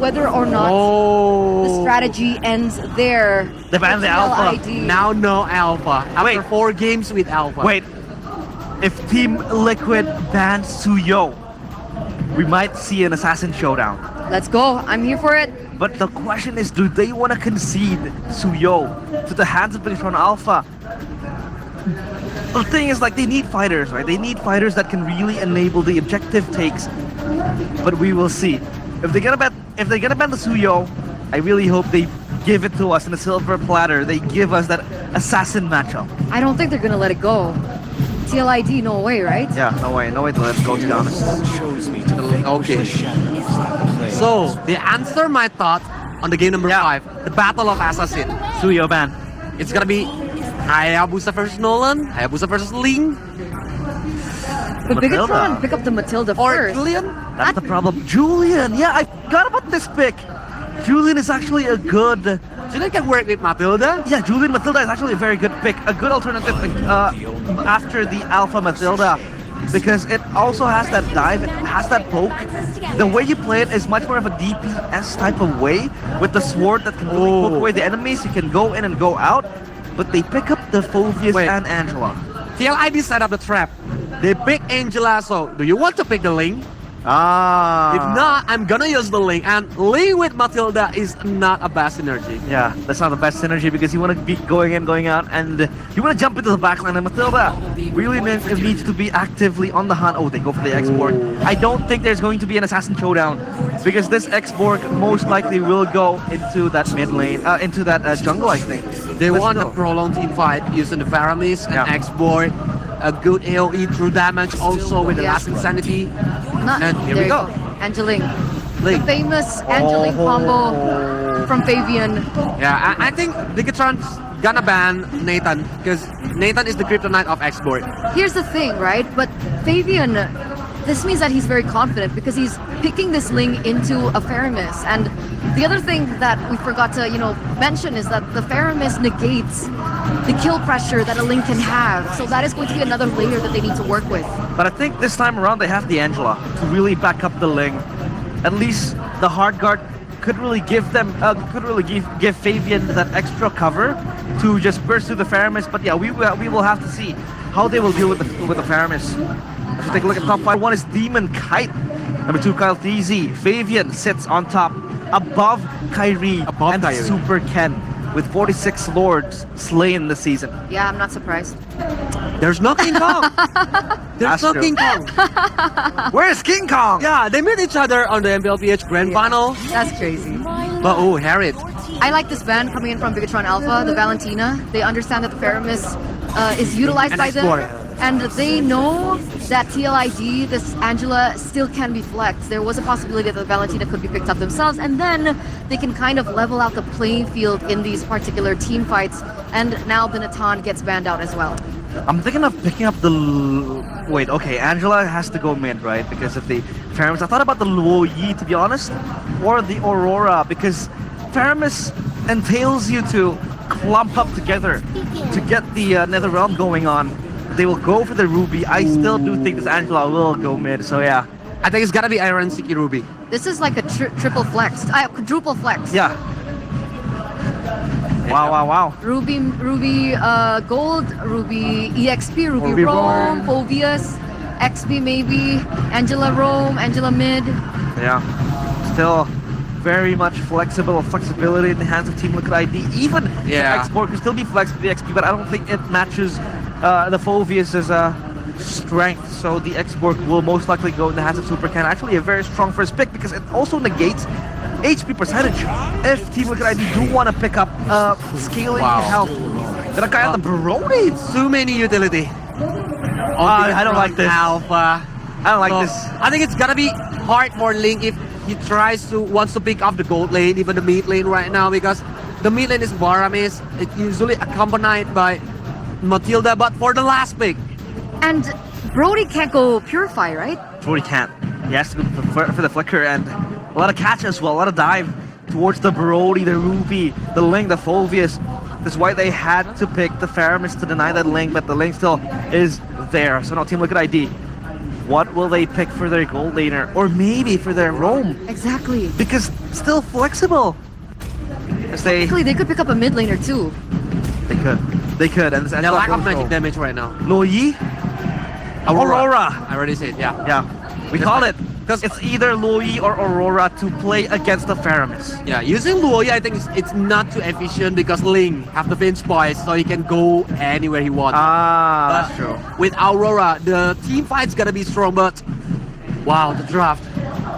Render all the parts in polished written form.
whether or not the strategy ends there. They banned the Alpha. TLID. Now no Alpha. After Wait. 4 games with Alpha. Wait, if Team Liquid bans Suyo, we might see an Assassin showdown. Let's go. I'm here for it. But the question is, do they want to concede Suyo to the hands of BTR Alpha? The thing is, like, they need fighters, right? They need fighters that can really enable the objective takes. But we will see. If they're gonna ban the Suyo, I really hope they give it to us in a silver platter. They give us that assassin matchup. I don't think they're gonna let it go. TLID, no way, right? Yeah, no way to let it go, to be honest. Okay. So, the answer my thought on the game number 5, the Battle of Assassin. Suyo ban. It's gonna be Hayabusa versus Nolan, Hayabusa versus Ling, But Matilda. Bigatron pick up the Matilda or first. Julian. That's the problem. Julian, yeah, I forgot about this pick. Julian is actually a good... Julian can work with Matilda. Yeah, Julian Matilda is actually a very good pick. A good alternative after the Alpha Matilda. Because it also has that dive, it has that poke. The way you play it is much more of a DPS type of way. With the sword that can really poke away the enemies. You can go in and go out. But they pick up the Phoveus Wait. and Angela. TLID set up the trap. They pick Angela, so do you want to pick the Ling? Ah. If not, I'm gonna use the Ling. And Ling with Matilda is not a bad synergy. Yeah, that's not the best synergy because you want to be going in, going out, and you want to jump into the backline. And Matilda really needs to be actively on the hunt. Oh, they go for the X-Borg. I don't think there's going to be an Assassin showdown because this X-Borg most likely will go into that mid lane, into that jungle, I think. They Let's want go. a prolonged team fight using the Faramis and Yeah. X-Board, a good AoE through damage also with the Yeah. last insanity. Not, And here there we you go. Angeling. Ling. The famous Angeling combo from Fabian. Yeah, I think Bigatron's gonna ban Nathan because Nathan is the kryptonite of X-Board. Here's the thing, right? But Fabian, this means that he's very confident because he's picking this Ling into a Faramis. And the other thing that we forgot to, mention is that the Faramis negates the kill pressure that a Ling can have. So that is going to be another layer that they need to work with. But I think this time around they have the Angela to really back up the Ling. At least the hard guard could really give them, give Fabian that extra cover to just burst through the Faramis. But yeah, we will have to see how they will deal with the Faramis. Let's take a look at top 5. One is Demon Kite. Number 2, Kyle TZ. Fabian sits on top, above Kyrie Above and Kyrie. Super Ken, with 46 Lords slain this season. Yeah, I'm not surprised. There's no King Kong. There's That's no true. King Kong. Where's King Kong? Yeah, they meet each other on the MPLPH Grand Final. That's crazy. But oh, Harriet. I like this band coming in from Bigatron Alpha, the Valentina. They understand that the Faramis is utilized And by them. Explorer. And they know that TLID, this Angela, still can be flexed. There was a possibility that the Valentina could be picked up themselves, and then they can kind of level out the playing field in these particular team fights. And now Benetton gets banned out as well. I'm thinking of picking up the... Wait, okay, Angela has to go mid, right? Because of the Faramis. I thought about the Luo Yi, to be honest, or the Aurora, because Faramis entails you to clump up together to get the Netherrealm going on. They will go for the Ruby. I still do think this Angela will go mid, so yeah. I think it's gotta be Iron Sticky Ruby. This is like a triple flex, quadruple flex. Yeah. Wow. Ruby Gold, Ruby EXP, Ruby Ruby Roam, Roam. Phoveus, XP maybe, Angela Roam, Angela Mid. Yeah. Still very much flexibility in the hands of Team Liquid ID. Even Yeah. X-Borg can still be flexed with the XP, but I don't think it matches the Phoveus' strength. So the X-Borg will most likely go in the hands of Super Ken. Actually a very strong first pick because it also negates HP percentage. If Team Liquid ID do want to pick up scaling Wow. health. Gonna guy on the Baroni. Too many utility. I don't like this. Alpha. I don't like So, this. I think it's gonna be hard for Link if he wants to pick up the gold lane, even the mid lane right now, because the mid lane is Varamis. It's usually accompanied by Matilda, but for the last pick, And Brody can't go Purify, right? Brody can't. He has to go for the flicker and a lot of catch as well, a lot of dive towards the Brody, the Ruby, the Ling, the Phoveus. That's why they had to pick the Faramis to deny that Ling, but the Ling still is there. So now Team Liquid ID what will they pick for their gold laner? Or maybe for their roam? Exactly. Because still flexible. As they Technically, they could pick up a mid laner too. They could. And They lack of magic damage right now. Lo Yi? Aurora. I already said, yeah. Yeah. We Just call like- it. Because it's either Lo Yi or Aurora to play against the Faramis. Yeah, using Luoyi, I think it's not too efficient because Ling have the fence poise, so he can go anywhere he wants. Ah, that's But true. With Aurora, the team fight's gonna be strong, but wow, the draft.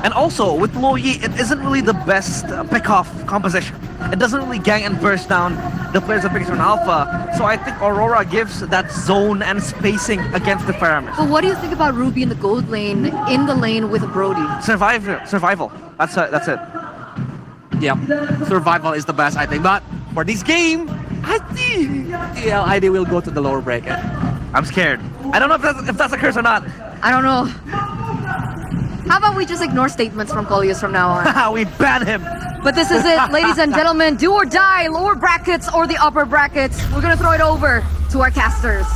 And also, with Lo Yi, it isn't really the best pick-off composition. It doesn't really gang and burst down the players of Biggest Alpha. So I think Aurora gives that zone and spacing against the Faramis. But what do you think about Ruby in the gold lane, in the lane with Brody? Survival. That's it. Yeah, survival is the best, I think. But for this game, I think TLID will go to the lower bracket. I'm scared. I don't know if that's a curse or not. I don't know. How about we just ignore statements from Coleus from now on? We ban him. But this is it, ladies and gentlemen. Do or die, lower brackets or the upper brackets. We're gonna throw it over to our casters.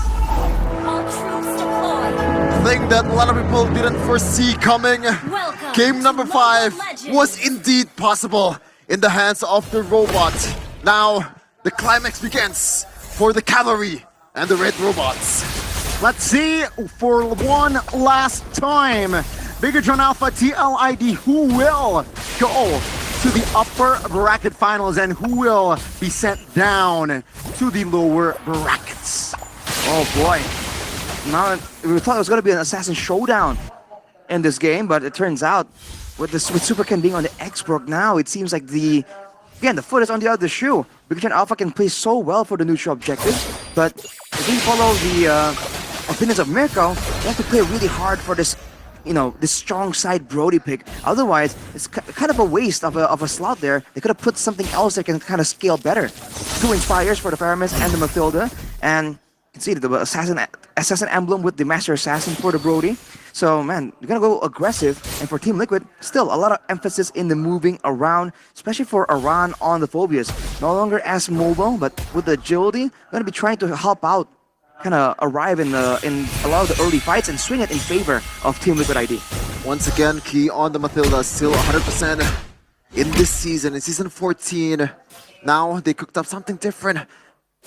All troops deployed. Thing that a lot of people didn't foresee coming. Welcome Game number to 5 Mobile Legends. was indeed possible in the hands of the robot. Now, the climax begins for the cavalry and the red robots. Let's see for one last time. Bigatron Alpha TLID, who will go to the upper bracket finals and who will be sent down to the lower brackets. Oh boy. Now we thought it was gonna be an assassin showdown in this game, but it turns out with Super Ken being on the X-Brook now, it seems like the foot is on the other shoe. Bigatron Alpha can play so well for the neutral objective, but if we follow the opinions of Mirko, they have to play really hard for this, this strong side Brody pick. Otherwise, it's kind of a waste of a slot there. They could have put something else that can kind of scale better. 2 Inspires for the Faramis and the Mathilda, and you can see the assassin emblem with the Master Assassin for the Brody. So man, you're gonna go aggressive, and for Team Liquid, still a lot of emphasis in the moving around, especially for Aran on the Phobias. No longer as mobile, but with the agility, gonna be trying to help out, kind of arrive in a lot of the early fights and swing it in favor of Team Liquid ID. Once again, key on the Mathilda, still 100% in this season, in season 14. Now they cooked up something different.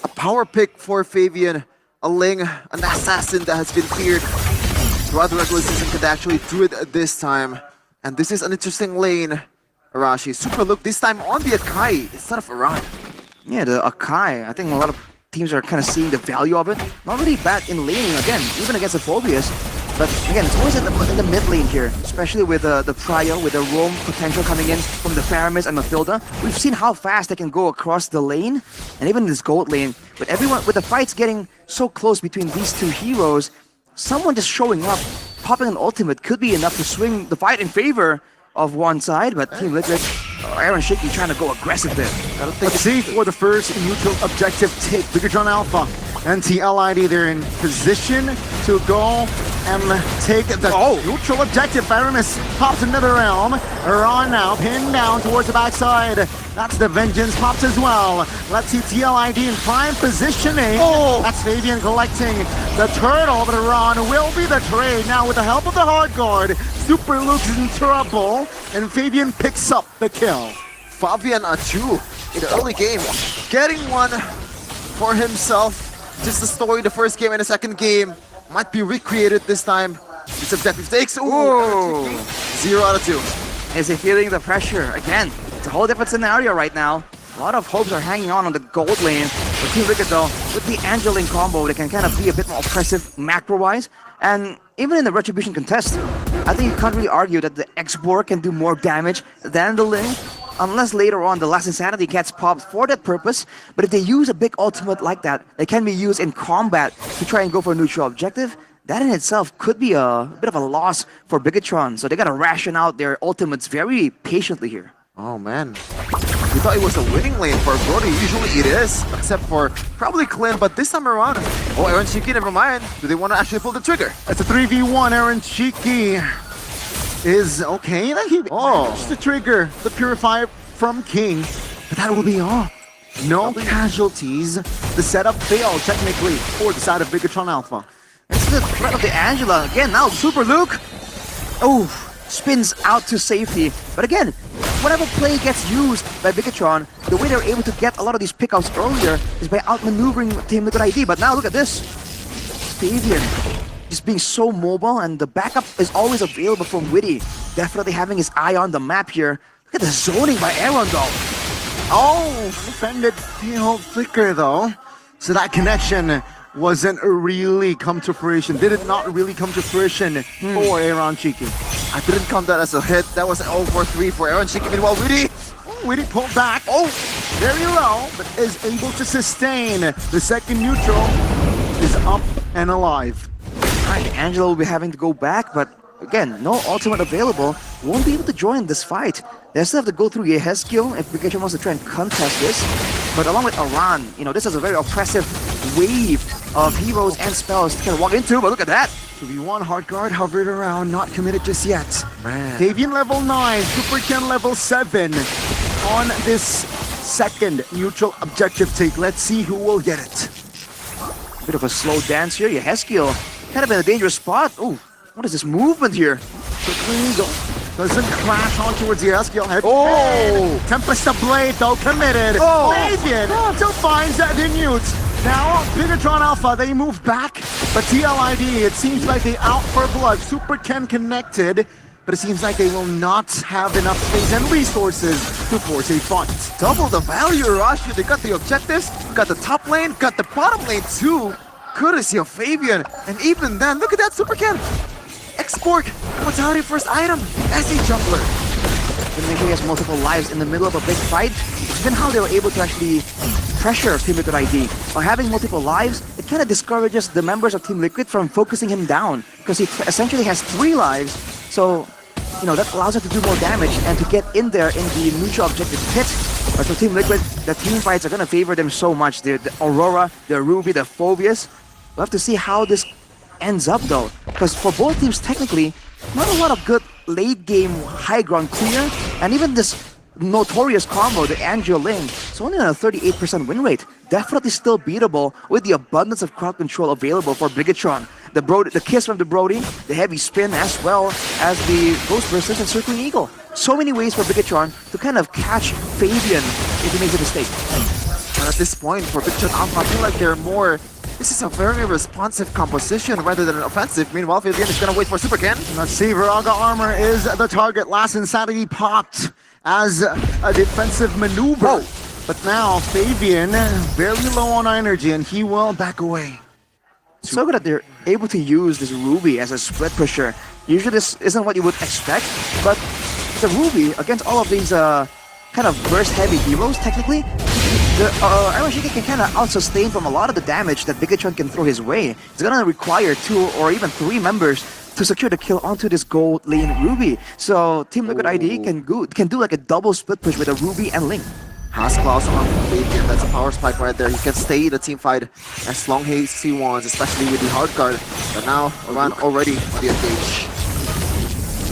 A power pick for Fabian, a Ling, an assassin that has been cleared throughout the regular season, could actually do it this time. And this is an interesting lane. Arashi, super look this time on the Akai instead of Aran. Yeah, the Akai, I think a lot of teams are kind of seeing the value of it. Not really bad in laning, again, even against the Phobias. But again, it's always in the mid lane here, especially with the Prio, with the roam potential coming in from the Faramis and Mathilda. We've seen how fast they can go across the lane, and even this gold lane. But everyone, with the fights getting so close between these two heroes, someone just showing up, popping an ultimate could be enough to swing the fight in favor of one side, but Team Liquid, Aaron Shaky trying to go aggressive there. Let's see for the first neutral objective take. Bigatron Alpha and TLID, they're in position to go and take the neutral objective. Faramis pops another realm. Iran now pinned down towards the backside. That's the Vengeance pops as well. Let's see TLID in prime positioning. That's Fabian collecting the turtle, but Iran will be the trade. Now with the help of the hard guard, Super Luke's in trouble, and Fabian picks up the kill. Fabian Achu in the early game, getting one for himself. Just the story, the first game and the second game might be recreated this time. It's objective takes. Ooh, 0 out of 2. Is he feeling the pressure? Again, it's a whole different scenario right now. A lot of hopes are hanging on the gold lane. For Team Liquid though, with the Angeline combo, they can kind of be a bit more oppressive macro-wise. And even in the Retribution contest, I think you can't really argue that the X-Borg can do more damage than the Ling, unless later on the Last Insanity gets popped for that purpose. But if they use a big ultimate like that, they can be used in combat to try and go for a neutral objective. That in itself could be a bit of a loss for Bigatron, so they gotta ration out their ultimates very patiently here. Oh man, we thought it was a winning lane for Brody. Usually it is, except for probably Clint, but this time around, Aaron Shiki, never mind. Do they want to actually pull the trigger? It's a 3v1. Aaron Shiki is okay. He pushed the trigger, the Purifier from King, but that will be all. No casualties. The setup failed technically for the side of Bigatron Alpha. It's the threat of the Angela. Again, now Super Luke. Oh, spins out to safety. But again, whenever play gets used by Bigatron, the way they're able to get a lot of these pickups earlier is by outmaneuvering Team Liquid ID. But now look at this. Fabian just being so mobile, and the backup is always available from Witty. Definitely having his eye on the map here. Look at the zoning by Aaron though. Oh, defended field flicker though. So that connection wasn't really come to fruition. Did it not really come to fruition for Aaron Cheeky? I didn't count that as a hit. That was an 0-for-3 for Aaron Chicken. Meanwhile, Witty. Witty pulled back. Oh, very low, but is able to sustain. The second neutral is up and alive. Alright, Angela will be having to go back, but again, no ultimate available. Won't be able to join this fight. They still have to go through Yehezkiel if Pikachu wants to try and contest this. But along with Aran, you know, this is a very oppressive wave of heroes and spells to kind of walk into, but look at that. 2v1 hard guard hovered around, not committed just yet. Man. Davian level 9, Super Ken level 7 on this second neutral objective take. Let's see who will get it. Bit of a slow dance here. Yehezkiel kind of in a dangerous spot. Oh, what is this movement here? Quickly doesn't crash on towards the Eskiel head. Oh! Tempest of Blade though committed. Oh! Davian still finds the newts. Now, Bigatron Alpha, they move back, but TLID, it seems like they out for blood. Super Ken connected, but it seems like they will not have enough space and resources to force a fight. Double the value, Rashi. They got the objectives, got the top lane, got the bottom lane too. Courtesy of Fabian. And even then, look at that Super Ken. Export mortality first item as a juggler. When he has multiple lives in the middle of a big fight, it's been how they were able to actually pressure Team Liquid ID. By having multiple lives, it kind of discourages the members of Team Liquid from focusing him down because he essentially has 3 lives. So, you know, that allows him to do more damage and to get in there in the neutral objective pit. But for Team Liquid, the team fights are going to favor them so much. The Aurora, the Ruby, the Phobius. We'll have to see how this ends up though. Because for both teams, technically, not a lot of good late game high ground clear. And even this notorious combo, the Angel Ling, it's only on a 38% win rate. Definitely still beatable with the abundance of crowd control available for Bigatron. The kiss from the Brody, the heavy spin, as well as the Ghost Bursters and Circling Eagle. So many ways for Bigatron to kind of catch Fabian if he makes a mistake. And at this point, for Bigatron Alpha, I feel like they're more... This is a very responsive composition rather than an offensive. Meanwhile, Fabian is going to wait for Super Ken. Let's see, Viraga Armor is the target. Last Insanity popped as a defensive maneuver. Whoa. But now, Fabian, very low on energy, and he will back away. So good that they're able to use this Ruby as a split pusher. Usually this isn't what you would expect, but the Ruby against all of these kind of burst heavy heroes, technically, the Arashiki can kind of out-sustain from a lot of the damage that Bigatron can throw his way. It's gonna require 2 or even 3 members to secure the kill onto this gold lane Ruby. So Team Liquid ID can do like a double split push with a Ruby and Link. Has Klaus on Fabian, that's a power spike right there. He can stay in the team fight as long as he wants, especially with the hard guard. But now, Oran already on the engage.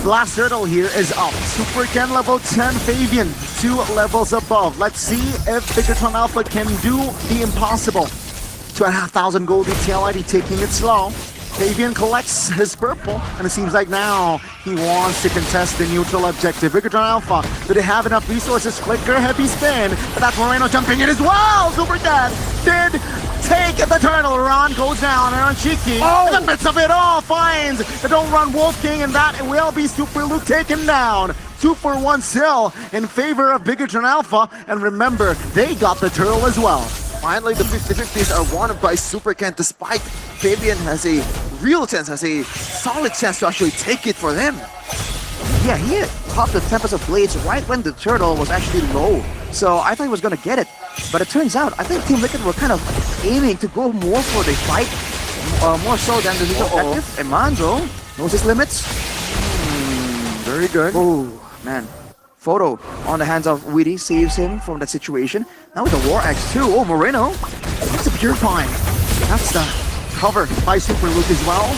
Last hurdle here is up. Super Ken level 10, Fabian 2 levels above. Let's see if Bigatron Alpha can do the impossible. 2,500 gold TLID taking it slow. Fabian collects his purple, and it seems like now he wants to contest the neutral objective. Bigatron Alpha, do they have enough resources? Flicker, heavy spin, but that's Moreno jumping in as well! Super Ken did take the turtle. Ron goes down, and on Cheeky, in the midst of it all, finds the Don't Run Wolf King, and that will be Super Luke taken down. 2 for 1 still in favor of Bigatron Alpha, and remember, they got the turtle as well. Finally, the 50-50s are won by Super Ken, despite Fabian has a real chance, has a solid chance to actually take it for them. Yeah, he had popped the Tempest of Blades right when the turtle was actually low. So I thought he was gonna get it. But it turns out, I think Team Liquid were kind of aiming to go more for the fight, more so than the legal objective. And Manzo knows his limits. Very good. Oh, man. Photo on the hands of Witty saves him from that situation. Now with the War Axe too. Oh, Moreno. That's a Purifying. That's the cover by Super Luke as well.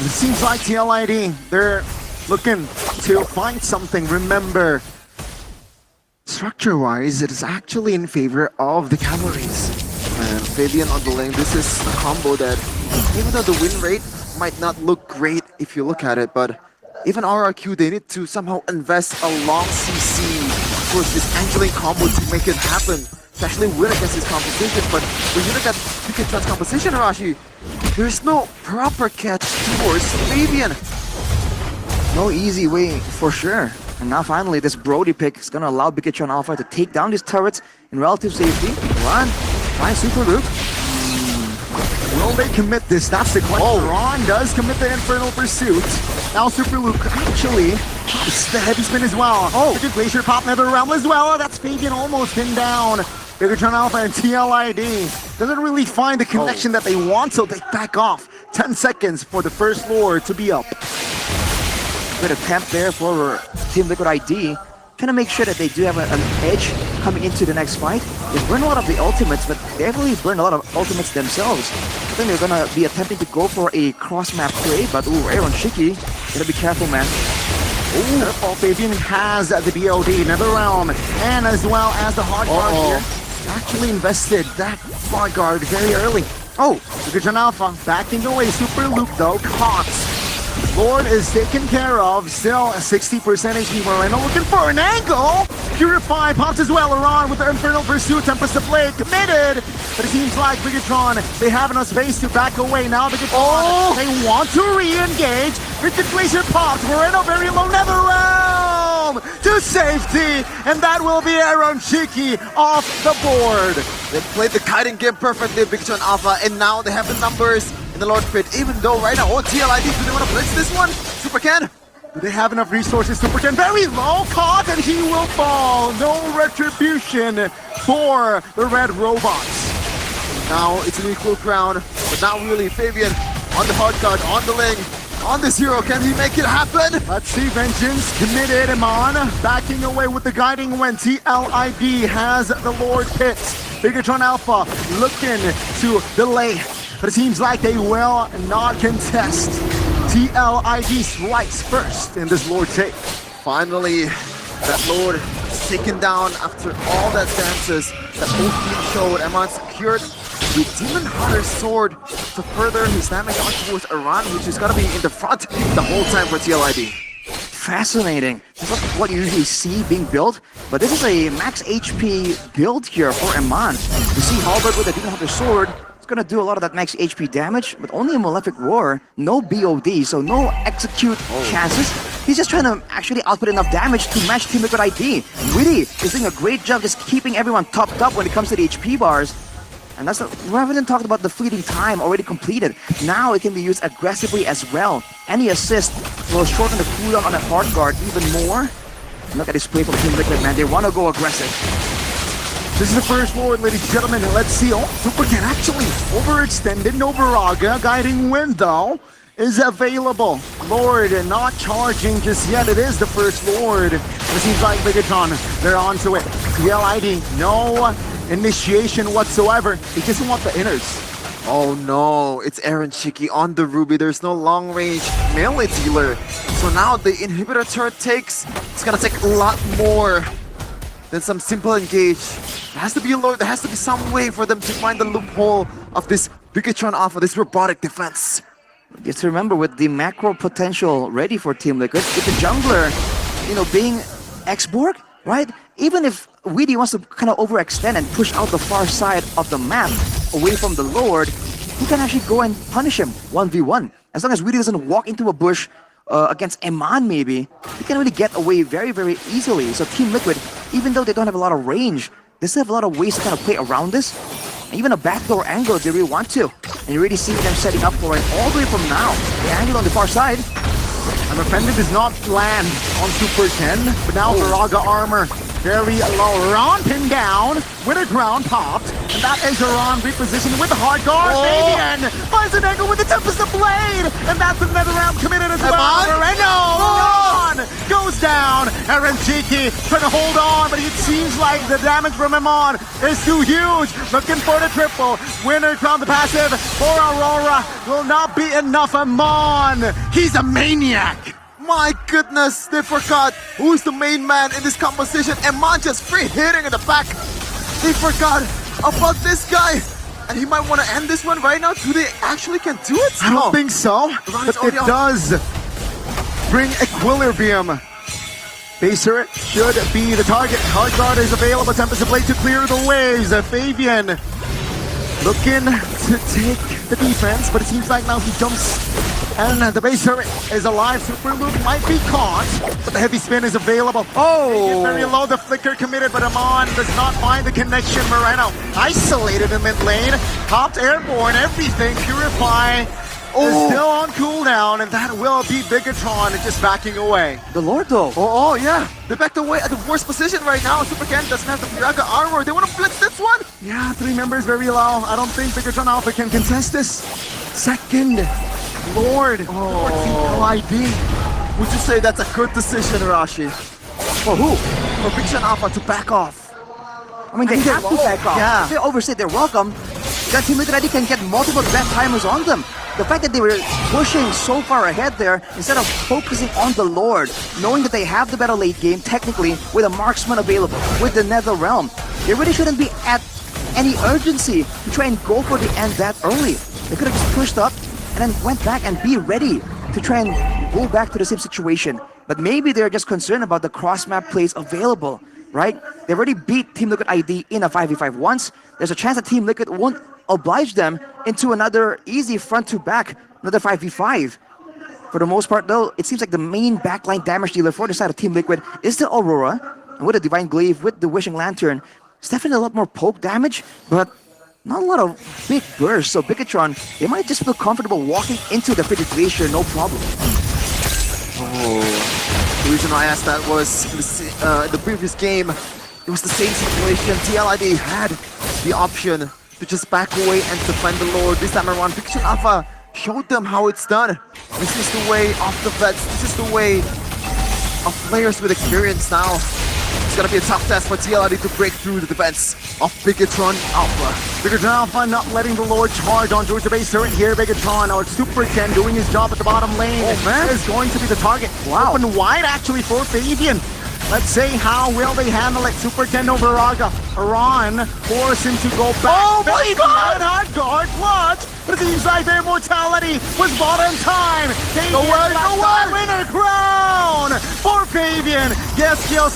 It seems like TLID, they're looking to find something. Remember, structure-wise, it is actually in favor of the cavalries. And Fabian on the lane, this is a combo that, even though the win rate might not look great if you look at it, but even RRQ, they need to somehow invest a long CC towards this angeling combo to make it happen, to actually win against this composition. But when you look at Piketron's composition, Rashi, there's no proper catch towards Fabian. No easy way for sure. And now finally this Brody pick is gonna allow BTR Alpha to take down these turrets in relative safety. Run, find Super Luke. Will they commit this? That's the question. Ron does commit the Infernal Pursuit. Now Super Luke actually it's the heavy spin as well. Oh, the Glacier Pop Nether Realm as well. That's Fabian almost pinned down. BTR Alpha and TLID doesn't really find the connection that they want, so they back off. 10 seconds for the first Lord to be up. Good attempt there for Team Liquid ID. Trying to make sure that they do have an edge coming into the next fight. They burn a lot of the ultimates, but they really burn a lot of ultimates themselves. I think they're gonna be attempting to go for a cross-map play, but ooh, Aaron Shiki, gotta be careful, man. Ooh, Fabian has the BOD, Nether Realm, and as well as the hard guard here. Actually invested that hard guard very early. Oh, BTR Alpha backing away. Super Luke though, caught. Lord is taken care of, still 60% HP. Moreno looking for an angle. Purify pops as well. Iran with the Infernal Pursuit. Tempest of Blade committed. But it seems like Bigatron, they have enough space to back away. Now Bigatron, they want to re-engage. With the Glacier pops. Moreno very low. Nether Realm to safety. And that will be Aaron Shiki off the board. They played the kiting game perfectly, BTR Alpha, and now they have the numbers in the Lord Pit, even though right now, TLID, do they want to blitz this one? Super Ken? Do they have enough resources to pretend? Very low, caught, and he will fall. No retribution for the red robots. Now it's an equal crown, but not really. Fabian on the hard card, on the Ling, on this hero. Can he make it happen? Let's see, Vengeance committed. Amon backing away with the guiding when TLID has the Lord Pit. BTR Alpha looking to delay, but it seems like they will not contest. TLID strikes first in this Lord take. Finally, that Lord is taken down after all that dances that both teams showed. Eman secured the Demon Hunter's sword to further his damage on towards Iran, which is gonna be in the front the whole time for TLID. Fascinating. This is what you usually see being built, but this is a max HP build here for Eman. You see Halberd with the Demon Hunter sword. It's gonna do a lot of that max HP damage, but only a Malefic Roar, no BOD, so no execute chances. He's just trying to actually output enough damage to match Team Liquid ID. Really is doing a great job just keeping everyone topped up when it comes to the HP bars. And that's we haven't talked about the fleeting time already completed. Now it can be used aggressively as well. Any assist will shorten the cooldown on a hard guard even more. Look at this play from Team Liquid, man. They want to go aggressive. This is the first Lord, ladies and gentlemen. Let's see. Oh, Super Ken actually overextended. Novaraga, guiding wind though, is available. Lord not charging just yet. It is the first Lord. It seems like Bigatron, they're onto it. TLID, no initiation whatsoever. He doesn't want the inners. Oh no, it's Aaron Shiki on the Ruby. There's no long range melee dealer. So now the inhibitor turret takes, it's gonna take a lot more than some simple engage. There has to be a Lord, there has to be some way for them to find the loophole of this BTR Alpha, this robotic defense. Just remember, with the macro potential ready for Team Liquid, with the jungler, you know, being X-Borg, right? Even if Weedy wants to kind of overextend and push out the far side of the map away from the Lord, he can actually go and punish him 1v1. As long as Weedy doesn't walk into a bush against Eman maybe, he can really get away very, very easily. So Team Liquid, even though they don't have a lot of range, they still have a lot of ways to kind of play around this. And even a backdoor angle if they really want to. And you really see them setting up for it all the way from now. The angle on the far side. And the Fender does not land on Super Ken, but now Viraga armor very low. Ron pinned down with a ground popped, and that is Ron repositioned with the hard guard. Fabian finds an angle with the Tempest of Blade, and that's another round committed as well. Moreno, Ron goes down. Aaron Shiki trying to hold on, but it seems like the damage from Amon is too huge. Looking for the triple. Winner crown the passive for Aurora will not be enough. Amon, he's a maniac. My goodness, they forgot who's the main man in this composition. Eman just free hitting in the back. They forgot about this guy. And he might want to end this one right now. Do they actually can do it? I don't think so, Ronnie's but it already on. does bring equilibrium. Base turret should be the target. Hard guard is available. Tempest Blade to clear the waves. Fabian looking to take the defense, but it seems like now he jumps and the base turret is alive. Super Loop might be caught, but the heavy spin is available. Oh! Very low, the flicker committed, but Amon does not find the connection. Moreno isolated in mid lane, popped airborne, everything, Purify. Is still on cooldown, and that will be Bigatron just backing away. The Lord though. Oh, yeah. They backed away at the worst position right now. Super Ken doesn't have the Piraga armor. They want to blitz this one. Yeah, 3 members very low. I don't think Bigatron Alpha can contest this. Second Lord for TLID. Would you say that's a good decision, Rashi? For who? For Big Sean Alpha to back off. I mean, they And have they're to low. back off. Yeah. If they overstay their welcome, that Team Liquid ID can get multiple death timers on them. The fact that they were pushing so far ahead there, instead of focusing on the Lord, knowing that they have the better late game, technically, with a marksman available, with the Nether Realm, they really shouldn't be at any urgency to try and go for the end that early. They could have just pushed up and then went back and be ready to try and go back to the same situation. But maybe they're just concerned about the cross-map plays available, right? They've already beat Team Liquid ID in a 5v5 once. There's a chance that Team Liquid won't oblige them into another easy front-to-back, another 5v5. For the most part, though, it seems like the main backline damage dealer for the side of Team Liquid is the Aurora. And with the Divine Glaive, with the Wishing Lantern, it's definitely a lot more poke damage, but not a lot of big bursts. So Bigatron, they might just feel comfortable walking into the Frigid Glacier, no problem. The reason I asked that was the previous game, it was the same situation. TLID had the option to just back away and defend the Lord. This time around, Big Sean Alpha showed them how it's done. This is the way of the vets. This is the way of players with experience now. It's gonna be a tough test for TLID to break through the defense of Bigatron Alpha. Bigatron Alpha not letting the Lord charge on towards the base turret here. Bigatron, or Super Ken, doing his job at the bottom lane. Oh, man. Is going to be the target. Wow. Open wide actually for Fabian. Let's see how will they handle it. Super Ken over Raga. Iran force him to go back. Oh my God! Hard guard clutch. But it seems like their mortality was bought on time. Fabian winner crown for Fabian. Yes, Kill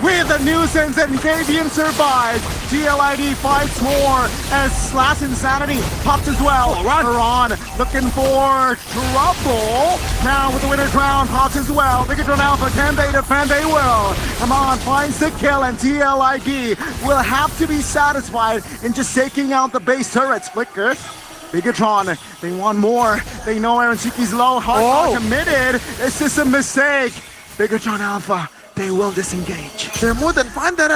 with the nuisance, and Fabian survives. TLID fights more as Slash Insanity pops as well. Iran looking for trouble. Now with the winner crown pops as well. Bigatron Alpha, can they defend? They will. Amon finds the kill, and TLID will have to be satisfied in just taking out the base turrets. Flicker. Bigatron, they want more. They know Aaron Shiki's low. Hard committed. It's just a mistake. Bigatron Alpha, they will disengage. They're more than fine that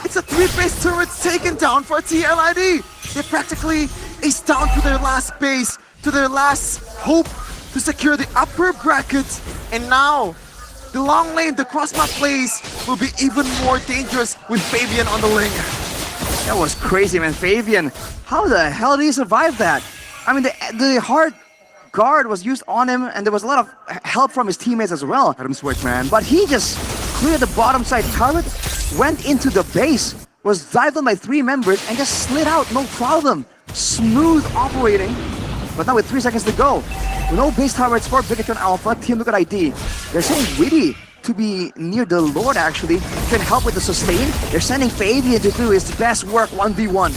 it's a 3 base turrets taken down for TLID. They practically ace down to their last base, to their last hope to secure the upper bracket. And now, the long lane, the cross-map plays will be even more dangerous with Fabian on the lane. That was crazy, man. Fabian, how the hell did he survive that? I mean, the hard guard was used on him, and there was a lot of help from his teammates as well. Let him switch, man. But he just cleared the bottom side turret, went into the base, was dived on by 3 members, and just slid out, no problem. Smooth operating. But now with 3 seconds to go, no base turrets for Bigatron Alpha, Team Liquid ID. They're so witty to be near the Lord, actually, can help with the sustain. They're sending Fabian to do his best work 1v1.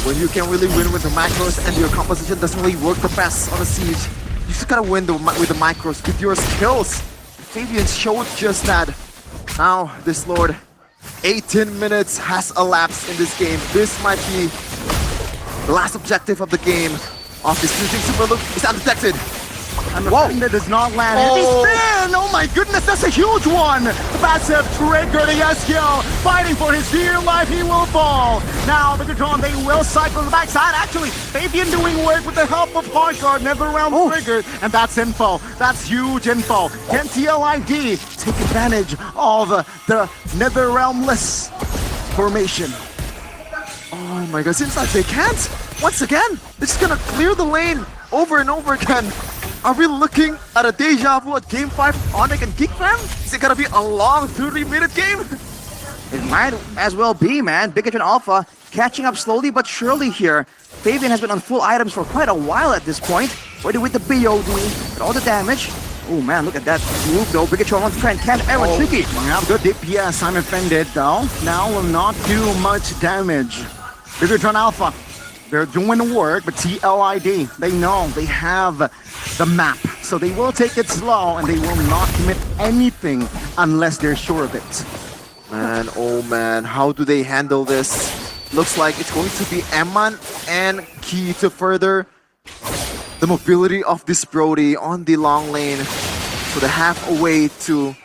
When you can really win with the macros and your composition doesn't really work the best on a siege, you just gotta win with the macros, with your skills. Fabian showed just that. Now, this Lord, 18 minutes has elapsed in this game. This might be the last objective of the game. Off this using Super Loop is undetected. And the that does not land. Heavy spin! Oh my goodness, that's a huge one! The passive trigger, the S-Kill, fighting for his dear life, he will fall. Now, Bigatron, they will cycle the backside. Actually, Fabian doing work with the help of Hardguard, never round triggered, and that's info. That's huge info. Can TLID take advantage of the Nether Realmless formation? Oh my god, seems like they can't. Once again, they're just gonna clear the lane over and over again. Are we looking at a deja vu at Game 5 Onyx and Geekfam? Is it gonna be a long 30-minute game? It might as well be, man. Bigatron Alpha catching up slowly but surely here. Fabian has been on full items for quite a while at this point. Already with the BOD, but all the damage. Oh man, look at that move though. Bigatron wants to try and catch Aaron Tricky. Yeah, good DPS. I'm offended though. Now will not do much damage. Bigatron Alpha, they're doing the work, but TLID, they know they have the map. So they will take it slow and they will not commit anything unless they're sure of it. Man, oh man, how do they handle this? Looks like it's going to be Eman and Key to further the mobility of this Brody on the long lane. So they have a way to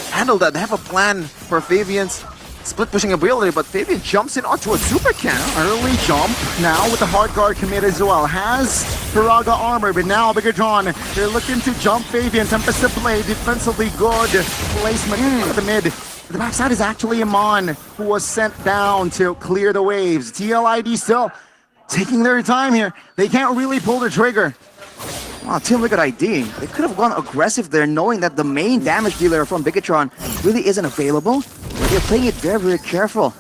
handle that. They have a plan for Fabian's split pushing ability, but Fabian jumps in onto a super can. Early jump now with the hard guard commit as well. Has Firaga armor, but now Bigatron, they're looking to jump Fabian. Tempest to play defensively good placement at the mid. The backside is actually Iman, who was sent down to clear the waves. TLID still taking their time here. They can't really pull the trigger. Wow, Team Liquid ID. They could have gone aggressive there, knowing that the main damage dealer from Bigatron really isn't available. But they're playing it very, very careful.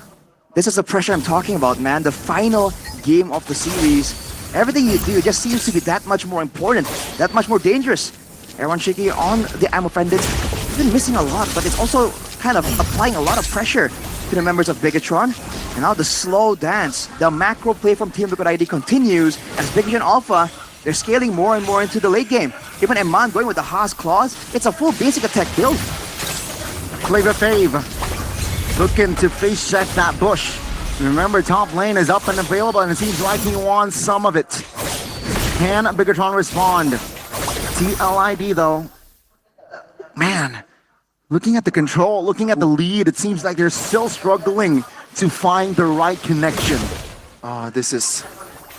This is the pressure I'm talking about, man. The final game of the series. Everything you do just seems to be that much more important, that much more dangerous. Aaron Shiki on the Ammo Offended. He's been missing a lot, but it's also kind of applying a lot of pressure to the members of Bigatron. And now the slow dance, the macro play from Team Liquid ID continues as Bigatron Alpha, they're scaling more and more into the late game. Even Eman going with the Haas Claws, it's a full basic attack build. Flavor Fave looking to face check that bush. Remember, top lane is up and available, and it seems like he wants some of it. Can Bigatron respond? TLID though, man, looking at the control, looking at the lead, it seems like they're still struggling to find the right connection.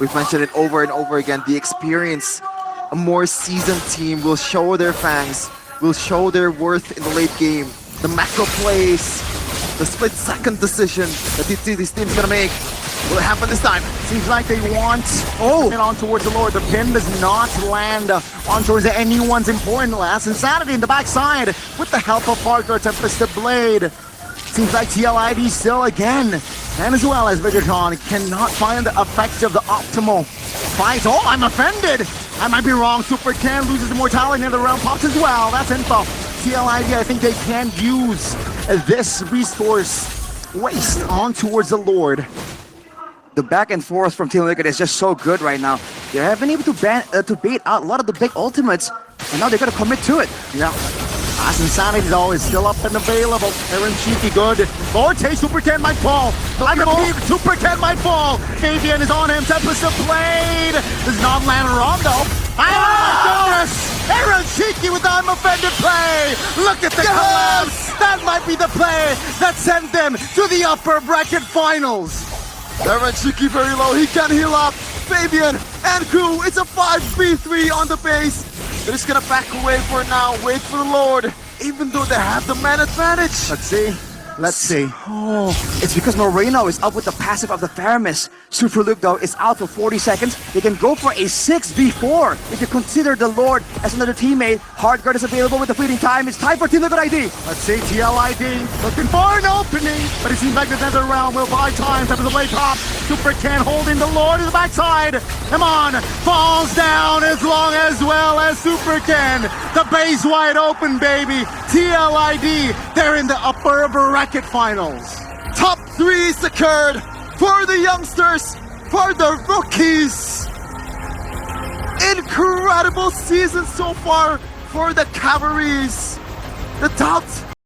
We've mentioned it over and over again. The experience, a more seasoned team will show their fangs, will show their worth in the late game. The macro plays, the split-second decision that this team's gonna make. Will it happen this time? Seems like they want it on towards the Lord. The pin does not land on towards anyone's important. Last Insanity in the backside with the help of Parker Tempest Blade. Seems like TLID still again. And as well as Bigatron cannot find the effect of the optimal fight. Oh, I'm offended! I might be wrong. Super Can loses immortality in the realm pops as well. That's info. TLID, I think they can use this resource waste on towards the Lord. The back and forth from Team Liquid is just so good right now. They have been able to bait out a lot of the big ultimates, and now they're gonna commit to it. Yeah. As Insanity though is still up and available. Aaron Cheeky good. Forte Super 10 might fall. I believe Super 10 might fall. Fabian is on him. Tempest Blade does not land wrong though. Aaron Cheeky with the unoffended play. Look at the collapse. That might be the play that sent them to the upper bracket finals. Aaron Shiki very low, he can heal up. Fabian and crew, it's a 5v3 on the base. They're just gonna back away for now, wait for the Lord, even though they have the man advantage. Let's see. Let's see. Oh, it's because Moreno is up with the passive of the Theramis. Super Luke, though, is out for 40 seconds. They can go for a 6v4 if you consider the Lord as another teammate. Hardguard is available with the fleeting time. It's time for Team Liquid ID. Let's see, TLID looking for an opening, but it seems like the Nether Realm will buy time. Time for the blade top. Super can holding the Lord to the backside. Come on, falls down as well as Super can. The base wide open, baby. TLID, they're in the upper bracket finals. Top 3 secured for the youngsters, for the rookies. Incredible season so far for the Cavalries. The doubt